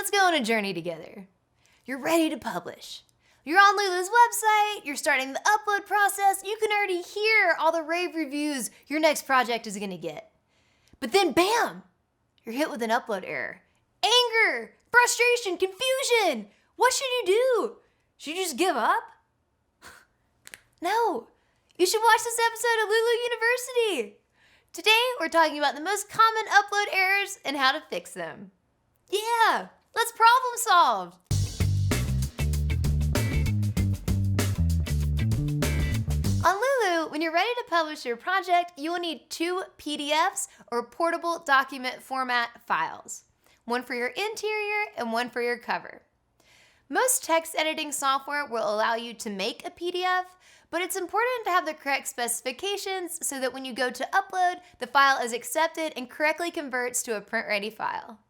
let's go on a journey together. You're ready to publish. You're on Lulu's website, you're starting the upload process, you can already hear all the rave reviews your next project is gonna get. But then bam, you're hit with an upload error. Anger, frustration, confusion. What should you do? Should you just give up? No, you should watch this episode of Lulu University. Today, we're talking about the most common upload errors and how to fix them. Yeah, let's problem solve. On Lulu, when you're ready to publish your project, you will need 2 PDFs or portable document format files. One for your interior and one for your cover. Most text editing software will allow you to make a PDF, but it's important to have the correct specifications so that when you go to upload, the file is accepted and correctly converts to a print-ready file.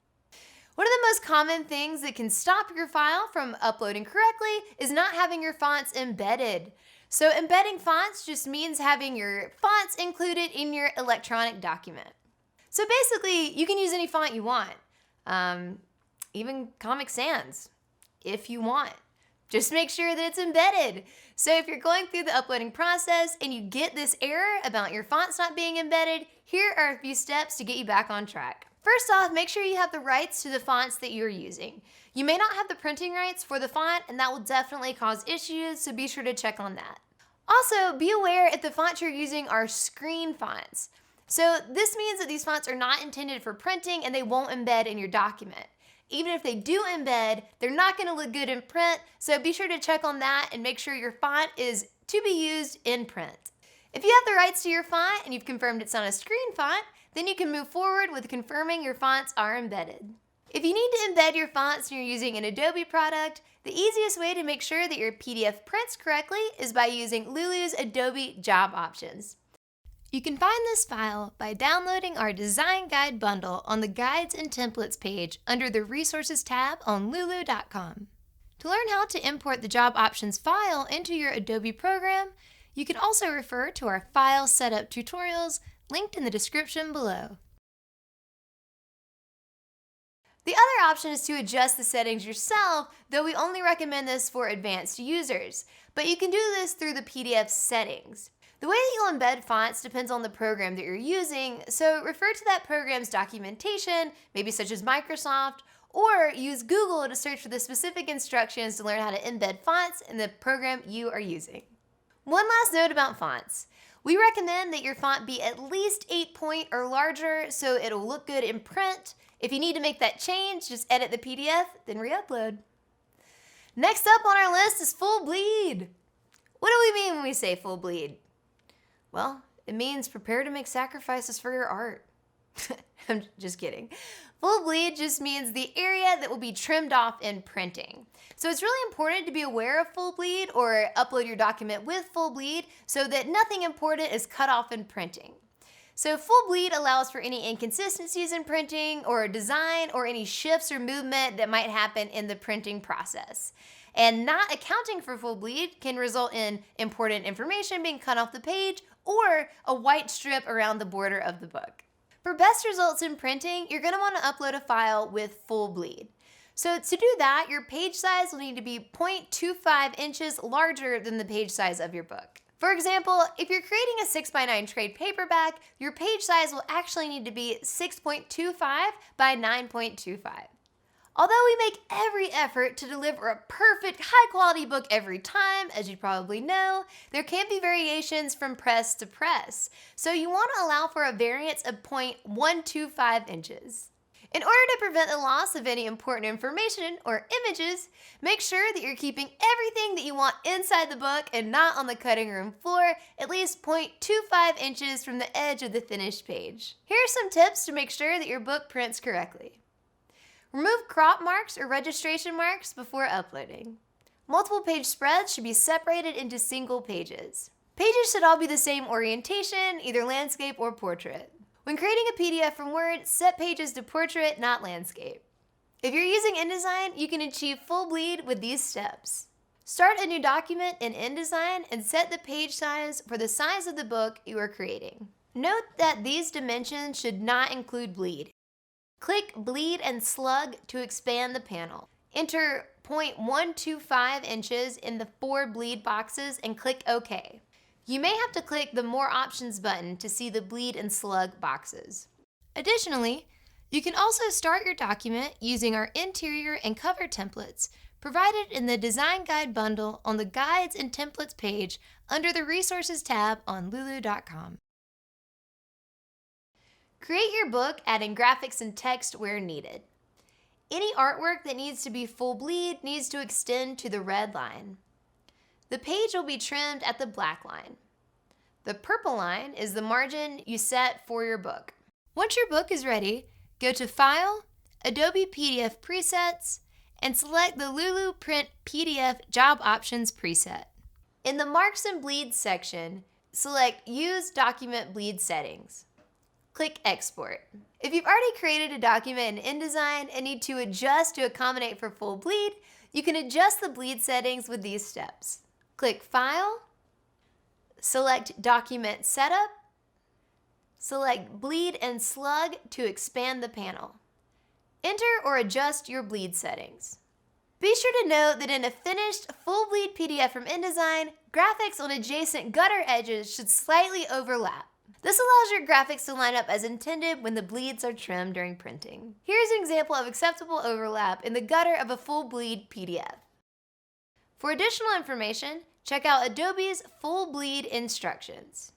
One of the most common things that can stop your file from uploading correctly is not having your fonts embedded. So embedding fonts just means having your fonts included in your electronic document. So basically, you can use any font you want, even Comic Sans, if you want. Just make sure that it's embedded. So if you're going through the uploading process and you get this error about your fonts not being embedded, here are a few steps to get you back on track. First off, make sure you have the rights to the fonts that you're using. You may not have the printing rights for the font, and that will definitely cause issues, so be sure to check on that. Also, be aware if the fonts you're using are screen fonts. So this means that these fonts are not intended for printing and they won't embed in your document. Even if they do embed, they're not gonna look good in print, so be sure to check on that and make sure your font is to be used in print. If you have the rights to your font and you've confirmed it's not a screen font, then you can move forward with confirming your fonts are embedded. If you need to embed your fonts and you're using an Adobe product, the easiest way to make sure that your PDF prints correctly is by using Lulu's Adobe Job Options. You can find this file by downloading our Design Guide bundle on the Guides and Templates page under the Resources tab on lulu.com. To learn how to import the Job Options file into your Adobe program, you can also refer to our file setup tutorials linked in the description below. The other option is to adjust the settings yourself, though we only recommend this for advanced users. But you can do this through the PDF settings. The way that you'll embed fonts depends on the program that you're using, so refer to that program's documentation, maybe such as Microsoft, or use Google to search for the specific instructions to learn how to embed fonts in the program you are using. One last note about fonts. We recommend that your font be at least 8-point or larger so it'll look good in print. If you need to make that change, just edit the PDF, then re-upload. Next up on our list is full bleed. What do we mean when we say full bleed? Well, it means prepare to make sacrifices for your art. I'm just kidding. Full bleed just means the area that will be trimmed off in printing. So it's really important to be aware of full bleed or upload your document with full bleed so that nothing important is cut off in printing. So full bleed allows for any inconsistencies in printing or design or any shifts or movement that might happen in the printing process. And not accounting for full bleed can result in important information being cut off the page or a white strip around the border of the book. For best results in printing, you're going to want to upload a file with full bleed. So to do that, your page size will need to be 0.25 inches larger than the page size of your book. For example, if you're creating a 6x9 trade paperback, your page size will actually need to be 6.25 by 9.25. Although we make every effort to deliver a perfect, high-quality book every time, as you probably know, there can be variations from press to press. So you want to allow for a variance of 0.125 inches. In order to prevent the loss of any important information or images, make sure that you're keeping everything that you want inside the book and not on the cutting room floor, at least 0.25 inches from the edge of the finished page. Here are some tips to make sure that your book prints correctly. Remove crop marks or registration marks before uploading. Multiple page spreads should be separated into single pages. Pages should all be the same orientation, either landscape or portrait. When creating a PDF from Word, set pages to portrait, not landscape. If you're using InDesign, you can achieve full bleed with these steps. Start a new document in InDesign and set the page size for the size of the book you are creating. Note that these dimensions should not include bleed. Click Bleed and Slug to expand the panel. Enter 0.125 inches in the 4 bleed boxes and click OK. You may have to click the More Options button to see the bleed and slug boxes. Additionally, you can also start your document using our interior and cover templates provided in the Design Guide bundle on the Guides and Templates page under the Resources tab on lulu.com. Create your book adding graphics and text where needed. Any artwork that needs to be full bleed needs to extend to the red line. The page will be trimmed at the black line. The purple line is the margin you set for your book. Once your book is ready, go to File, Adobe PDF Presets, and select the Lulu Print PDF Job Options preset. In the Marks and Bleeds section, select Use Document Bleed Settings. Click Export. If you've already created a document in InDesign and need to adjust to accommodate for full bleed, you can adjust the bleed settings with these steps. Click File, select Document Setup, select Bleed and Slug to expand the panel. Enter or adjust your bleed settings. Be sure to note that in a finished full bleed PDF from InDesign, graphics on adjacent gutter edges should slightly overlap. This allows your graphics to line up as intended when the bleeds are trimmed during printing. Here's an example of acceptable overlap in the gutter of a full bleed PDF. For additional information, check out Adobe's Full Bleed instructions.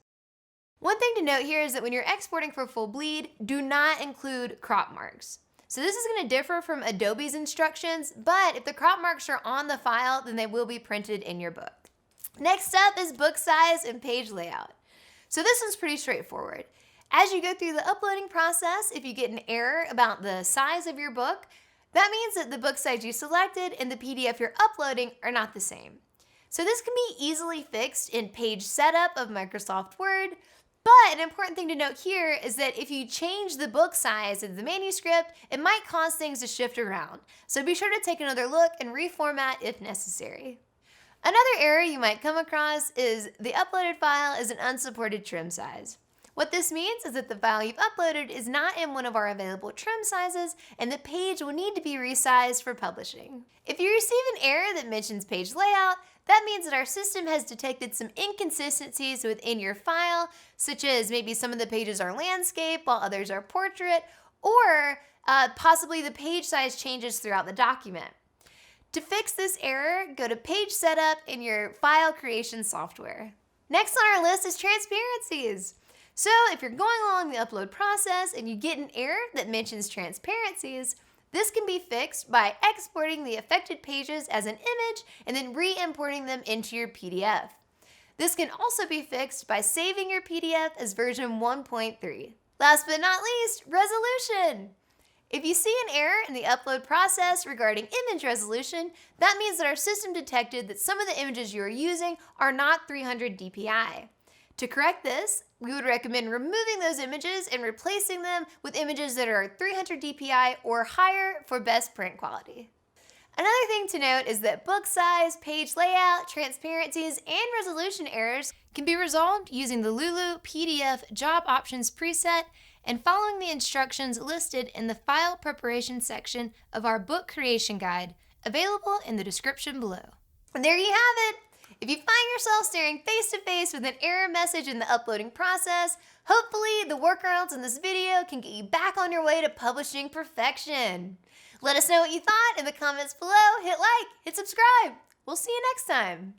One thing to note here is that when you're exporting for full bleed, do not include crop marks. So this is going to differ from Adobe's instructions, but if the crop marks are on the file, then they will be printed in your book. Next up is book size and page layout. So this one's pretty straightforward. As you go through the uploading process, if you get an error about the size of your book, that means that the book size you selected and the PDF you're uploading are not the same. So this can be easily fixed in Page Setup of Microsoft Word, but an important thing to note here is that if you change the book size of the manuscript, it might cause things to shift around. So be sure to take another look and reformat if necessary. Another error you might come across is the uploaded file is an unsupported trim size. What this means is that the file you've uploaded is not in one of our available trim sizes, and the page will need to be resized for publishing. If you receive an error that mentions page layout, that means that our system has detected some inconsistencies within your file, such as maybe some of the pages are landscape while others are portrait, or possibly the page size changes throughout the document. To fix this error, go to Page Setup in your file creation software. Next on our list is Transparencies. So if you're going along the upload process and you get an error that mentions Transparencies, this can be fixed by exporting the affected pages as an image and then re-importing them into your PDF. This can also be fixed by saving your PDF as version 1.3. Last but not least, resolution. If you see an error in the upload process regarding image resolution, that means that our system detected that some of the images you are using are not 300 dpi. To correct this, we would recommend removing those images and replacing them with images that are 300 dpi or higher for best print quality. Another thing to note is that book size, page layout, transparencies, and resolution errors can be resolved using the Lulu PDF Job Options preset and following the instructions listed in the File Preparation section of our book creation guide, available in the description below. And there you have it! If you find yourself staring face to face with an error message in the uploading process, hopefully the workarounds in this video can get you back on your way to publishing perfection. Let us know what you thought in the comments below, hit like, hit subscribe. We'll see you next time.